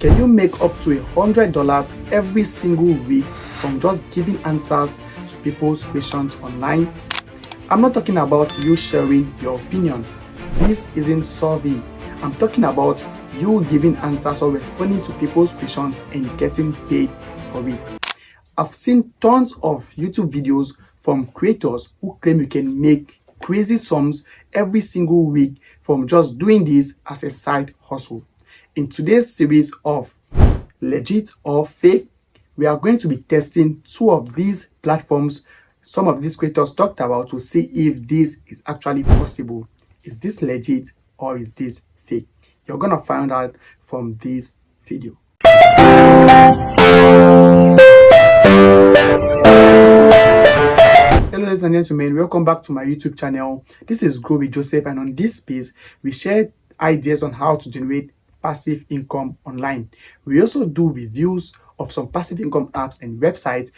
Can you make up to $100 every single week from just giving answers to people's questions online? I'm not talking about you sharing your opinion. This isn't survey. I'm talking about you giving answers or responding to people's questions and getting paid for it. I've seen tons of YouTube videos from creators who claim you can make crazy sums every single week from just doing this as a side hustle. In today's series of Legit or Fake, we are going to be testing two of these platforms some of these creators talked about to see if this is actually possible. Is this legit or is this fake? You're gonna find out from this video. Hello ladies and gentlemen, welcome back to my YouTube channel. This is Grow with Joseph, and on this space we share ideas on how to generate passive income online. We also do reviews of some passive income apps and websites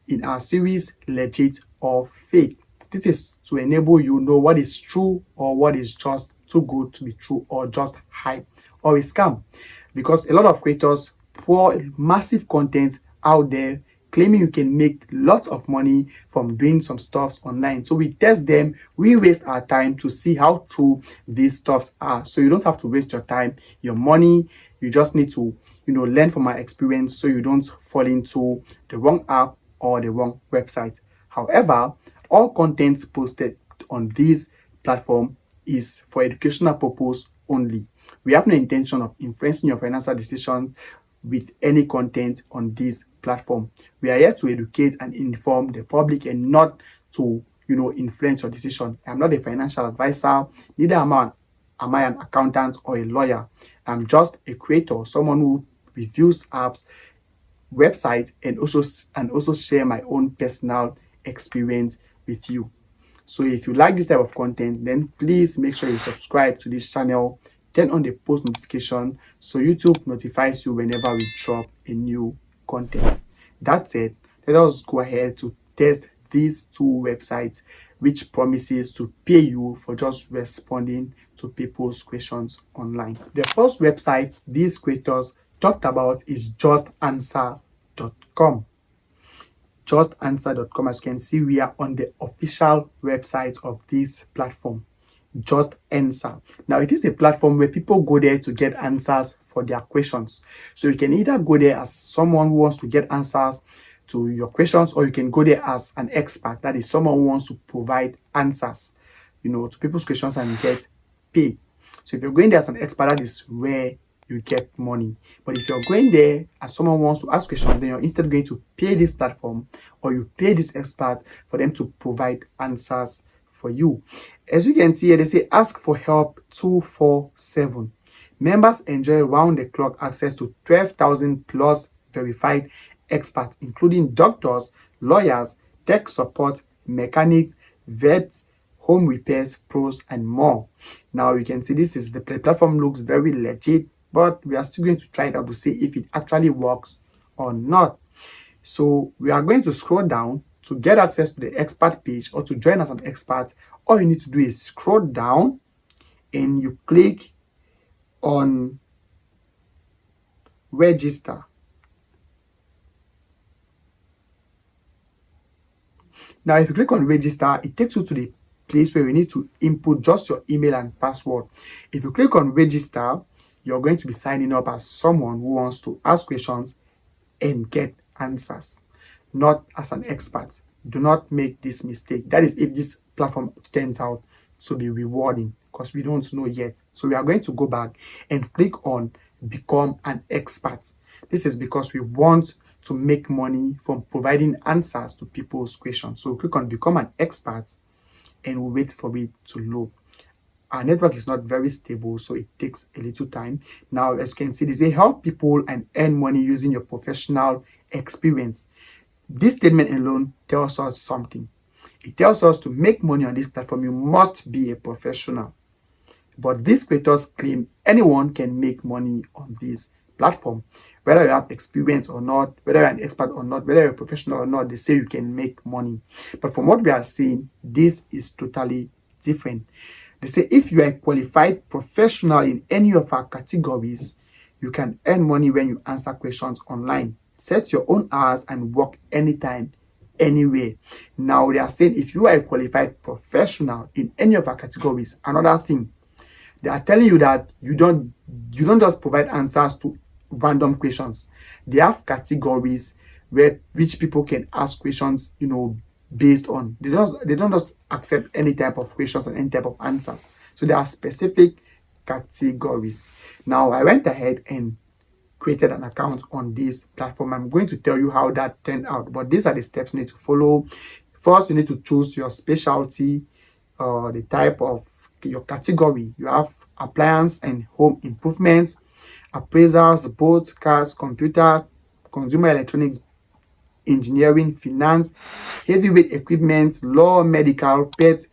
in our series Legit or Fake. This is to enable you know what is true or what is just too good to be true or just hype or a scam, because a lot of creators pour massive content out there claiming you can make lots of money from doing some stuffs online. So we test them, we waste our time to see how true these stuffs are. So you don't have to waste your time, your money. You just need to, learn from my experience so you don't fall into the wrong app or the wrong website. However, all content posted on this platform is for educational purpose only. We have no intention of influencing your financial decisions with any content on this platform. We are here to educate and inform the public and not to, influence your decision. I'm not a financial advisor, neither am I an accountant or a lawyer. I'm just a creator, someone who reviews apps, websites, and also share my own personal experience with you. So if you like this type of content, then please make sure you subscribe to this channel, turn on the post notification so YouTube notifies you whenever we drop a new content. That said, let us go ahead to test these two websites which promises to pay you for just responding to people's questions online. The first website these creators talked about is justanswer.com. Justanswer.com. As you can see, we are on the official website of this platform, Just Answer. Now, it is a platform where people go there to get answers for their questions. So you can either go there as someone who wants to get answers to your questions, or you can go there as an expert, that is someone who wants to provide answers, to people's questions and get paid. So if you're going there as an expert, that is where you get money. But if you're going there as someone who wants to ask questions, then you're instead going to pay this platform or you pay this expert for them to provide answers for you. As you can see here, they say ask for help 24/7. Members enjoy round-the-clock access to 12,000 plus verified experts, including doctors, lawyers, tech support, mechanics, vets, home repairs, pros, and more. Now you can see the platform looks very legit, but we are still going to try it out to see if it actually works or not. So we are going to scroll down to get access to the expert page or to join as an expert. All you need to do is scroll down and you click on register. Now, if you click on register, it takes you to the place where you need to input just your email and password. If you click on register, you're going to be signing up as someone who wants to ask questions and get answers, not as an expert. Do not make this mistake. That is if this platform turns out to be rewarding, because we don't know yet. So we are going to go back and click on become an expert. This is because we want to make money from providing answers to people's questions. So click on become an expert and we'll wait for it to load. Our network is not very stable, so it takes a little time. Now, as you can see, they say help people and earn money using your professional experience. This statement alone tells us something. It tells us to make money on this platform, you must be a professional. But these creators claim anyone can make money on this platform. Whether you have experience or not, whether you're an expert or not, whether you're a professional or not, they say you can make money. But from what we are seeing, this is totally different. They say if you are a qualified professional in any of our categories, You can earn money when you answer questions online. Set your own hours and work anytime, anywhere. Now they are saying if you are a qualified professional in any of our categories, another thing, they are telling you that you don't just provide answers to random questions. They have categories where which people can ask questions, based on. They don't just accept any type of questions and any type of answers. So there are specific categories. Now I went ahead and created an account on this platform. I'm going to tell you how that turned out, but these are the steps you need to follow. First, you need to choose your specialty, the type of your category. You have appliance and home improvements, appraisals, boats, cars, computer, consumer electronics, engineering, finance, heavyweight equipment, law, medical, pets,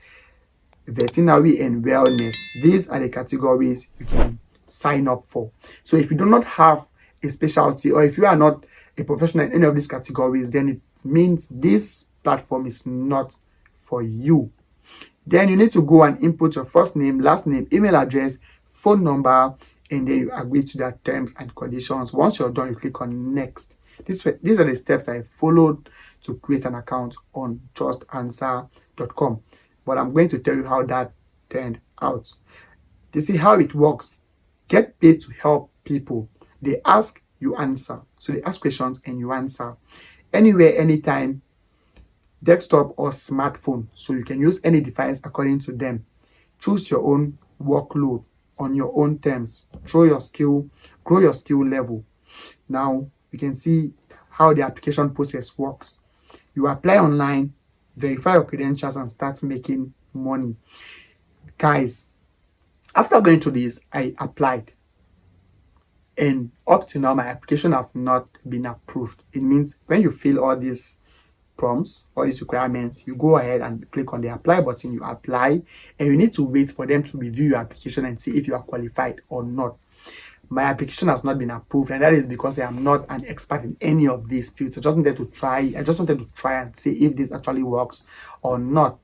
veterinary, and wellness. These are the categories you can sign up for. So if you do not have a specialty, or if you are not a professional in any of these categories, then it means this platform is not for you. Then you need to go and input your first name, last name, email address, phone number, and then you agree to their terms and conditions. Once you're done, you click on next. These are the steps I followed to create an account on justanswer.com. But I'm going to tell you how that turned out. You see how it works. Get paid to help people. They ask, you answer. So they ask questions and you answer. Anywhere, anytime, desktop or smartphone. So you can use any device according to them. Choose your own workload on your own terms. Grow your skill level. Now you can see how the application process works. You apply online, verify your credentials, and start making money. Guys, after going through this, I applied. And up to now, my application have not been approved. It means when you fill all these prompts, all these requirements, you go ahead and click on the apply button, you apply, and you need to wait for them to review your application and see if you are qualified or not. My application has not been approved, and that is because I am not an expert in any of these fields. I just wanted to try and see if this actually works or not.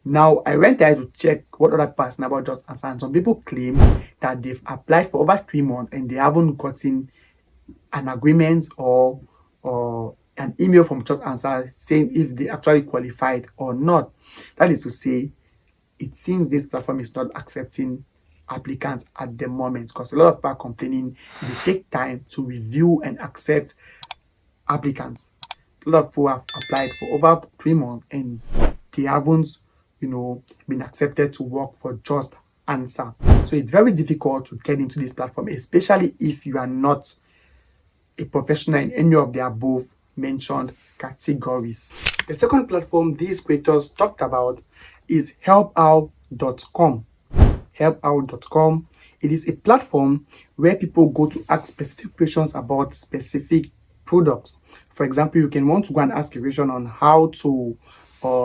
Now I went there to check what other person about Just Answer, and some people claim that they've applied for over 3 months and they haven't gotten an agreement or an email from Just Answer saying if they actually qualified or not. That is to say, it seems this platform is not accepting applicants at the moment, because a lot of people are complaining they take time to review and accept applicants. A lot of people have applied for over 3 months and they haven't, been accepted to work for Just Answer. So it's very difficult to get into this platform, especially if you are not a professional in any of the above mentioned categories. The second platform these creators talked about is helpout.com. Helpout.com. It is a platform where people go to ask specific questions about specific products. For example, you can want to go and ask a question on how to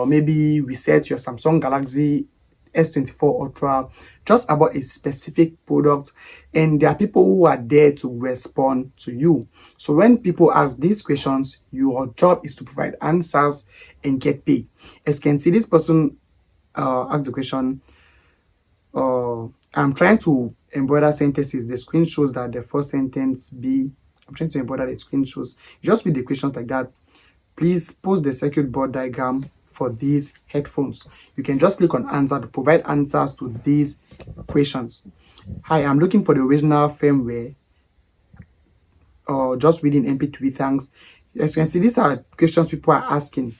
maybe reset your Samsung Galaxy S24 Ultra, just about a specific product, and there are people who are there to respond to you. So when people ask these questions, your job is to provide answers and get paid. As you can see, this person asked the question, I'm trying to embroider sentences. The screen shows that the first sentence be, I'm trying to embroider the screen shows. You just read the questions like that. Please post the circuit board diagram for these headphones. You can just click on answer to provide answers to these questions. Hi, I'm looking for the original firmware, or just reading MP3, thanks. As you can see, these are questions people are asking.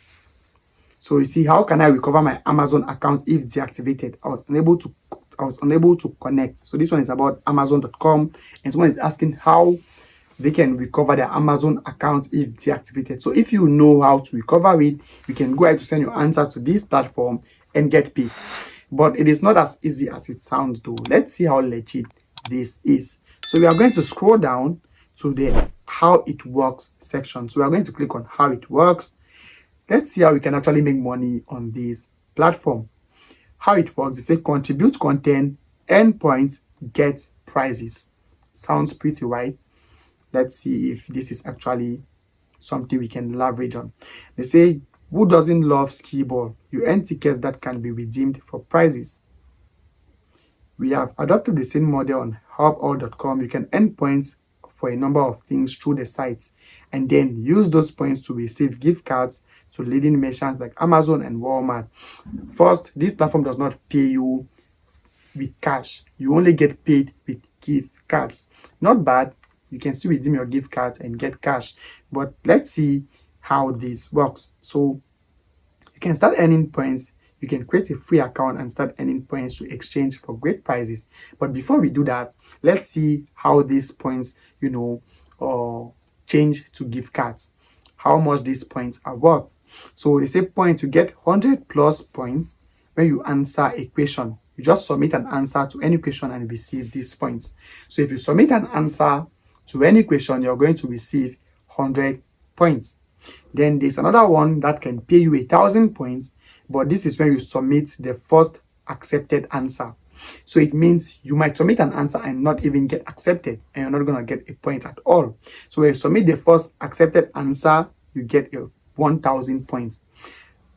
So you see, how can I recover my Amazon account if deactivated? I was unable to connect. So this one is about Amazon.com, and someone is asking how they can recover their Amazon account if deactivated. So if you know how to recover it, you can go ahead to send your answer to this platform and get paid. But it is not as easy as it sounds though. Let's see how legit this is. So we are going to scroll down to the how it works section. So we are going to click on how it works. Let's see how we can actually make money on this platform. How it works, they say contribute content, earn points, get prizes. Sounds pretty right. Let's see if this is actually something we can leverage on. They say, who doesn't love skee ball? You earn tickets that can be redeemed for prizes. We have adopted the same model on helpout.com. You can earn points for a number of things through the sites, and then use those points to receive gift cards to leading merchants like Amazon and Walmart. First, this platform does not pay you with cash. You only get paid with gift cards. Not bad. You can still redeem your gift cards and get cash. But let's see how this works. So you can start earning points. You can create a free account and start earning points to exchange for great prizes. But before we do that, let's see how these points, change to gift cards. How much these points are worth. So they say points, you get 100 plus points when you answer a question. You just submit an answer to any question and receive these points. So if you submit an answer to any question, you're going to receive 100 points. Then there's another one that can pay you 1,000 points, but this is when you submit the first accepted answer. So it means you might submit an answer and not even get accepted, and you're not going to get a point at all. So when you submit the first accepted answer, you get 1,000 points.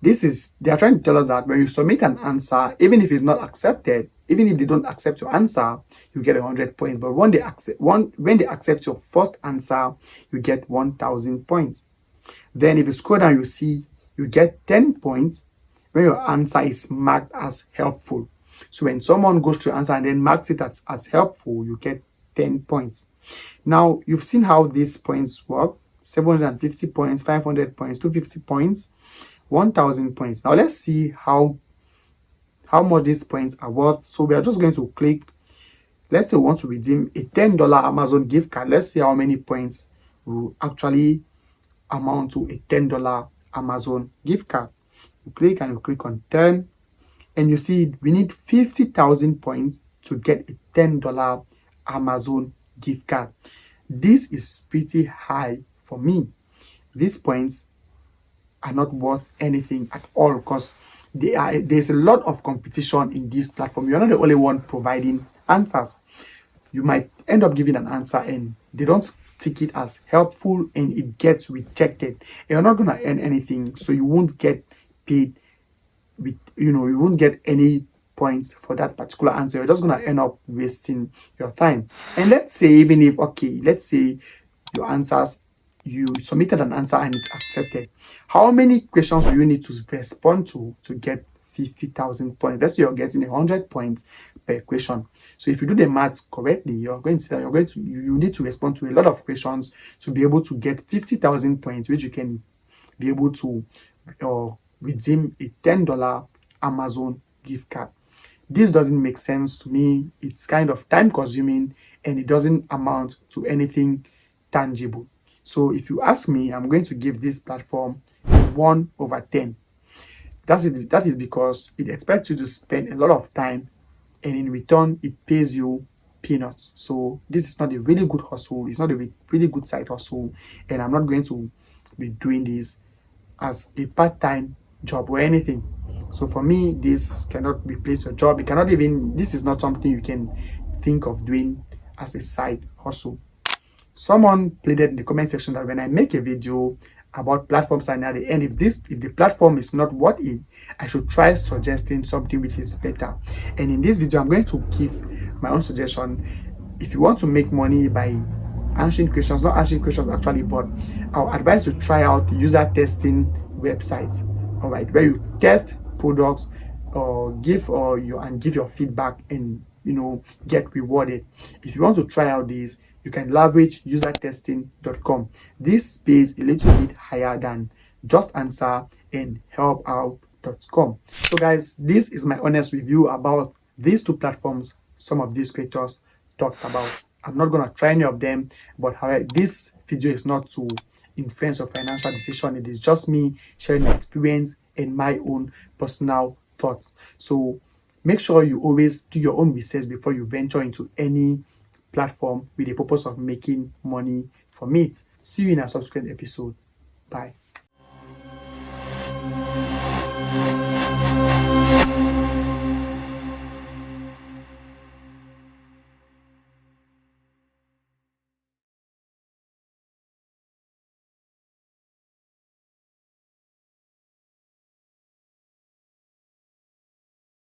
They are trying to tell us that when you submit an answer, even if it's not accepted, even if they don't accept your answer, you get 100 points. But when they accept your first answer, you get 1,000 points. Then if you scroll down, you see you get 10 points when your answer is marked as helpful. So when someone goes to your answer and then marks it as helpful, you get 10 points. Now, you've seen how these points work. 750 points, 500 points, 250 points, 1,000 points. Now let's see how much these points are worth. So we are just going to click. Let's say we want to redeem a $10 Amazon gift card. Let's see how many points will actually amount to a $10 Amazon gift card. You click and you click on 10, and you see we need 50,000 points to get a $10 Amazon gift card. This is pretty high for me. These points are not worth anything at all because there's a lot of competition in this platform. You're not the only one providing answers. You might end up giving an answer and they don't take it as helpful and it gets rejected. You're not going to earn anything, so you won't get paid with, you won't get any points for that particular answer. You're just going to end up wasting your time. And let's say let's say you submitted an answer and it's accepted. How many questions will you need to respond to get 50,000 points? Let's say you're getting 100 points per question. So if you do the maths correctly, you're going to see that you need to respond to a lot of questions to be able to get 50,000 points, which you can be able to redeem a $10 Amazon gift card. This doesn't make sense to me. It's kind of time consuming and it doesn't amount to anything tangible. So if you ask me, I'm going to give this platform 1/10. That is because it expects you to spend a lot of time, and in return, it pays you peanuts. So this is not a really good hustle. It's not a really good side hustle, and I'm not going to be doing this as a part-time job or anything. So for me, this cannot replace your job. This is not something you can think of doing as a side hustle. Someone pleaded in the comment section that when I make a video about platforms and at the end, if the platform is not worth it, I should try suggesting something which is better. And in this video, I'm going to give my own suggestion. If you want to make money by not answering questions actually, but I'll advise you to try out user testing websites, all right, where you test products or give your feedback and get rewarded. If you want to try out this, you can leverage usertesting.com. This pays a little bit higher than Just Answer and helpout.com. So guys, this is my honest review about these two platforms some of these creators talked about. I'm not going to try any of them, but however, this video is not to influence your financial decision. It is just me sharing my experience and my own personal thoughts. So make sure you always do your own research before you venture into any platform with the purpose of making money from it. See you in a subsequent episode. Bye.